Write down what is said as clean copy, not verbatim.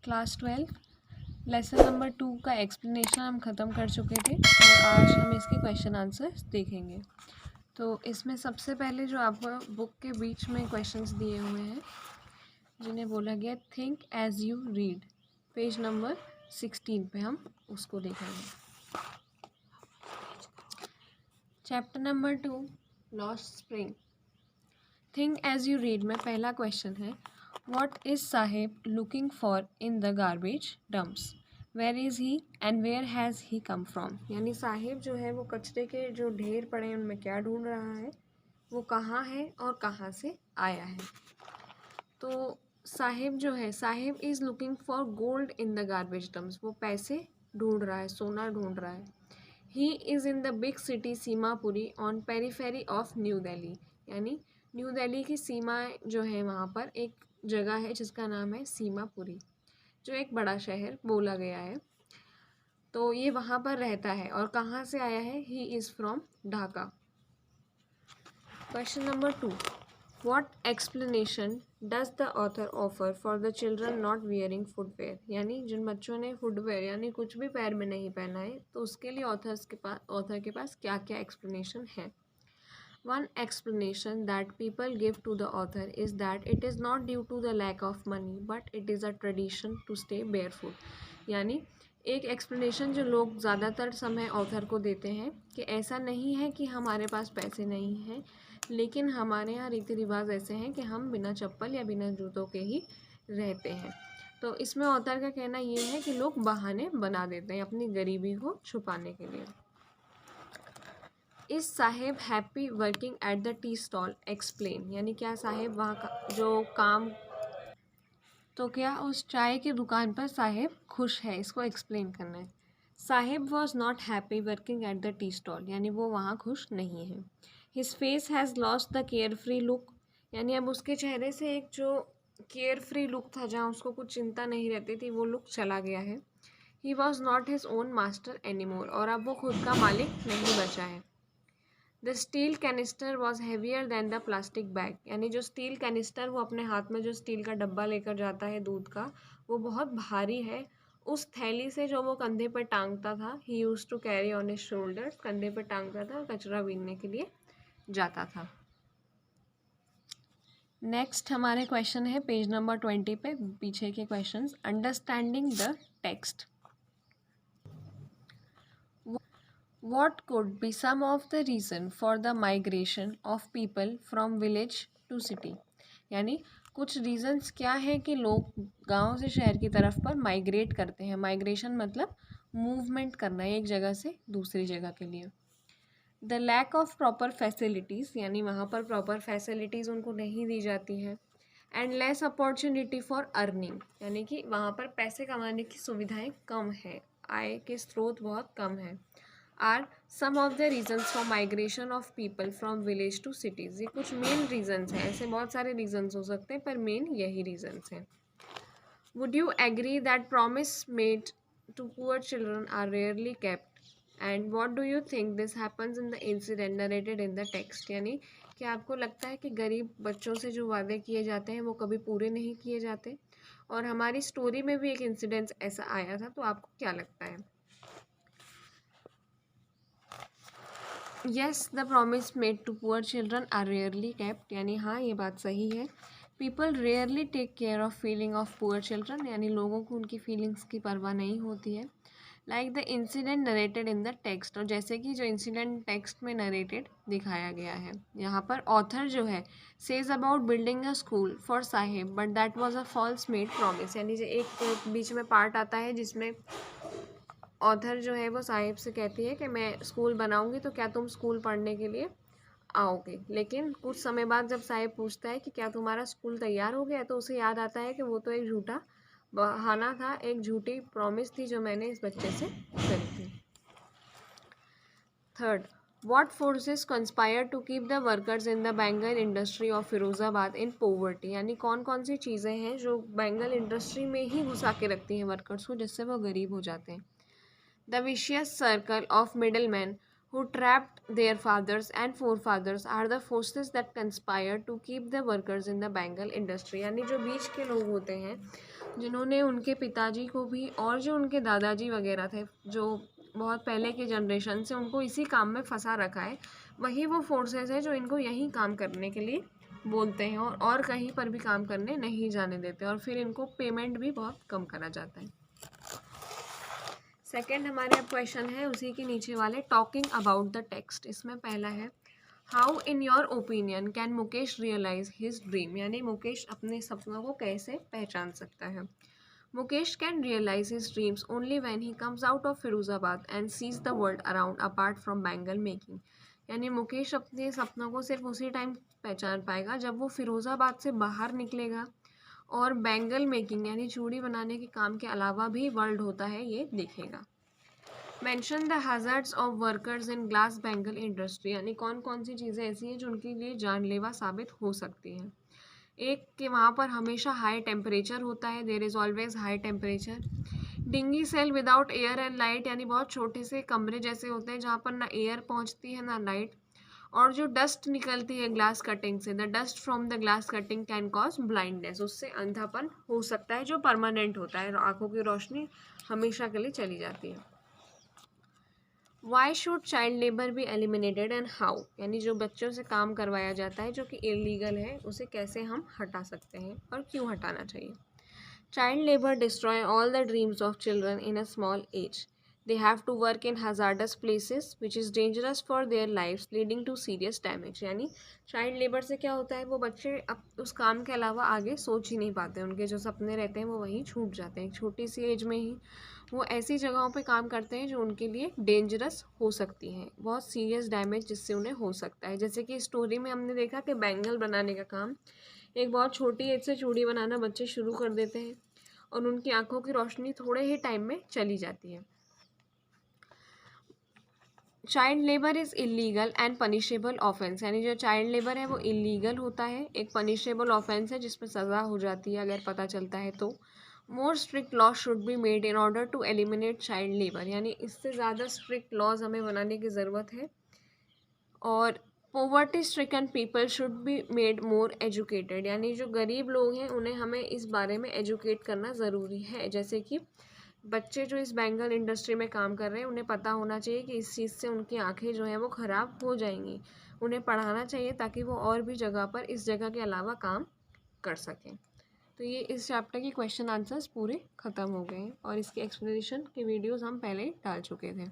Class 12 lesson number 2 का explanation हम ख़त्म कर चुके थे और आज हम इसके क्वेश्चन आंसर्स देखेंगे। तो इसमें सबसे पहले जो आपको बुक के बीच में क्वेश्चंस दिए हुए हैं जिन्हें बोला गया think as you read, page number 16 पे हम उसको देखेंगे। Chapter number 2 lost spring. Think as you read में पहला क्वेश्चन है what is Saheb looking for in the garbage dumps, where is he and where has he come from. यानी साहेब जो है वो कचरे के जो ढेर पड़े हैं उनमें क्या ढूंढ रहा है, वो कहाँ है और कहाँ से आया है। तो साहेब जो है, Saheb is looking for gold in the garbage dumps, वो पैसे ढूंढ रहा है, सोना ढूंढ रहा है। He is in the big city Seemapuri on periphery of new Delhi, यानी न्यू दिल्ली की सीमा जो है वहाँ पर एक जगह है जिसका नाम है सीमापुरी, जो एक बड़ा शहर बोला गया है। तो ये वहाँ पर रहता है और कहाँ से आया है, he is from Dhaka. Question number 2 what explanation does the author offer for the children not wearing footwear, यानी जिन बच्चों ने फुटवेयर यानी कुछ भी पैर में नहीं पहना है तो उसके लिए ऑथर के पास क्या क्या एक्सप्लेनेशन है। One explanation that people give to the author is that it is not due to the lack of money but it is a tradition to stay barefoot। यानी एक एक्सप्लेनेशन जो लोग ज़्यादातर समय ऑथर को देते हैं कि ऐसा नहीं है कि हमारे पास पैसे नहीं हैं, लेकिन हमारे यहाँ रीति रिवाज ऐसे हैं कि हम बिना चप्पल या बिना जूतों के ही रहते हैं। तो इसमें ऑथर का कहना ये है कि लोग बहाने बना देते हैं अपनी गरीबी को छुपाने के लिए। इस Saheb happy working at the tea stall explain, यानी क्या साहेब वहाँ का जो काम, तो क्या उस चाय की दुकान पर साहेब खुश है, इसको एक्सप्लेन करना है। Saheb was not happy working at the tea stall, यानी वो वहाँ खुश नहीं है। His face has lost the carefree look, यानी अब उसके चेहरे से एक जो केयर फ्री लुक था जहाँ उसको कुछ चिंता नहीं रहती थी वो लुक चला गया है। He was not his own master anymore, और अब वो खुद का मालिक नहीं बचा है। The steel canister was heavier than the plastic bag, यानी जो स्टील कैनिस्टर वो अपने हाथ में जो स्टील का डब्बा लेकर जाता है दूध का, वो बहुत भारी है उस थैली से जो वो कंधे पर टांगता था। He used to carry on his shoulders, कंधे पर टांगता था और कचरा बीनने के लिए जाता था। नेक्स्ट हमारे क्वेश्चन है पेज नंबर 20 पे पीछे के questions. Understanding the text, What could be some of the reason for the migration of people from village to city, यानी कुछ रीजंस क्या है कि लोग गांव से शहर की तरफ पर माइग्रेट करते हैं। माइग्रेशन मतलब मूवमेंट करना एक जगह से दूसरी जगह के लिए। The lack of proper facilities, यानी वहाँ पर प्रॉपर फैसिलिटीज़ उनको नहीं दी जाती हैं। And less opportunity for earning, यानी कि वहाँ पर पैसे कमाने की सुविधाएं कम है, आय के स्रोत बहुत कम हैं। Are some of the reasons for migration of people from village to cities, ये कुछ मेन रीजन्स हैं, ऐसे बहुत सारे रीजन्स हो सकते हैं पर मेन यही रीजन्स हैं। Would you agree that promise made to poor children are rarely kept and what do you think this happens in the incident narrated in the text, यानी क्या आपको लगता है कि गरीब बच्चों से जो वादे किए जाते हैं वो कभी पूरे नहीं किए जाते, और हमारी स्टोरी में भी एक इंसिडेंस ऐसा आया था, तो आपको क्या लगता है। Yes the promise made to poor children are rarely kept, यानी हाँ ये बात सही है। People rarely take care of feeling of poor children, यानी लोगों को उनकी फीलिंग्स की परवाह नहीं होती है। Like the incident narrated in the text, और जैसे कि जो इंसिडेंट टेक्स्ट में नरेटेड दिखाया गया है। यहाँ पर ऑथर जो है says about building a school for Saheb but that was a false made promise, यानी जो एक बीच में पार्ट आता है जिसमें ऑथर जो है वो साहिब से कहती है कि मैं स्कूल बनाऊंगी तो क्या तुम स्कूल पढ़ने के लिए आओगे, लेकिन कुछ समय बाद जब साहिब पूछता है कि क्या तुम्हारा स्कूल तैयार हो गया, तो उसे याद आता है कि वो तो एक झूठा बहाना था, एक झूठी प्रॉमिस थी जो मैंने इस बच्चे से करी थी। Third, what forces conspire to keep the workers in the bangle industry of Firozabad in poverty, यानी कौन कौन सी चीज़ें हैं जो बैंगल इंडस्ट्री में ही घुसा के रखती हैं वर्कर्स को, जिससे वो गरीब हो जाते हैं। The vicious circle of middlemen who trapped their fathers and forefathers are the forces that conspire to keep the workers in the Bengal industry, यानी जो बीच के लोग होते हैं जिन्होंने उनके पिताजी को भी और जो उनके दादाजी वगैरह थे, जो बहुत पहले के जनरेशन से, उनको इसी काम में फंसा रखा है, वही वो फोर्सेस है जो इनको यहीं काम करने के लिए बोलते हैं और कहीं पर भी काम करने नहीं जाने देते, और फिर इनको पेमेंट भी बहुत कम करा जाता है। सेकंड हमारे अब क्वेश्चन है उसी के नीचे वाले, टॉकिंग अबाउट द टेक्स्ट। इसमें पहला है, how in your opinion can Mukesh realise his dream, यानी मुकेश अपने सपनों को कैसे पहचान सकता है। Mukesh can realise his dreams only when he comes out of Firozabad and sees the world around apart from bangle making, यानी मुकेश अपने सपनों को सिर्फ उसी टाइम पहचान पाएगा जब वो फिरोजाबाद से बाहर निकलेगा और बैंगल मेकिंग यानी चूड़ी बनाने के काम के अलावा भी वर्ल्ड होता है ये देखेगा। Mention the hazards of workers in glass bangle industry, यानी कौन कौन सी चीज़ें ऐसी हैं जो उनके लिए जानलेवा साबित हो सकती हैं। एक कि वहाँ पर हमेशा हाई टेम्परेचर होता है, there is always high temperature. Dingy cell without air and light, यानी बहुत छोटे से कमरे जैसे होते हैं जहाँ पर ना एयर पहुँचती है ना लाइट। और जो डस्ट निकलती है ग्लास कटिंग से, the dust from the glass cutting can cause blindness, उससे अंधापन हो सकता है जो परमानेंट होता है, आंखों की रोशनी हमेशा के लिए चली जाती है। Why should child labour be eliminated and how, यानी जो बच्चों से काम करवाया जाता है जो कि इलीगल है, उसे कैसे हम हटा सकते हैं और क्यों हटाना चाहिए। Child labour destroy all the dreams of children in a small age, they have to work in hazardous places which is dangerous for their lives leading to serious damage, यानी चाइल्ड लेबर से क्या होता है, वो बच्चे अब उस काम के अलावा आगे सोच ही नहीं पाते, उनके जो सपने रहते हैं वो वहीं छूट जाते हैं। छोटी सी एज में ही वो ऐसी जगहों पे काम करते हैं जो उनके लिए डेंजरस हो सकती हैं, बहुत सीरियस डैमेज जिससे उन्हें हो सकता है। जैसे कि स्टोरी में हमने देखा कि बैंगल बनाने का काम एक बहुत छोटी एज से चूड़ी बनाना बच्चे शुरू कर देते हैं और उनकी आंखों की रोशनी थोड़े ही टाइम में चली जाती है। Child labour is illegal and punishable offence, यानी जो चाइल्ड लेबर है वो इलीगल होता है, एक पनिशेबल ऑफेंस है जिसमें सज़ा हो जाती है अगर पता चलता है तो। More strict laws should be made in order to eliminate child labour, यानी इससे ज़्यादा स्ट्रिक्ट लॉज हमें बनाने की ज़रूरत है। और poverty stricken people should be made more educated, यानी जो गरीब लोग हैं उन्हें हमें इस बारे में एजुकेट करना ज़रूरी है। जैसे कि बच्चे जो इस बैंगल इंडस्ट्री में काम कर रहे हैं उन्हें पता होना चाहिए कि इस चीज़ से उनकी आंखें जो हैं वो ख़राब हो जाएंगी, उन्हें पढ़ाना चाहिए ताकि वो और भी जगह पर इस जगह के अलावा काम कर सकें। तो ये इस चैप्टर के क्वेश्चन आंसर्स पूरे ख़त्म हो गए हैं और इसके एक्सप्लेनेशन के वीडियोस हम पहले डाल चुके थे।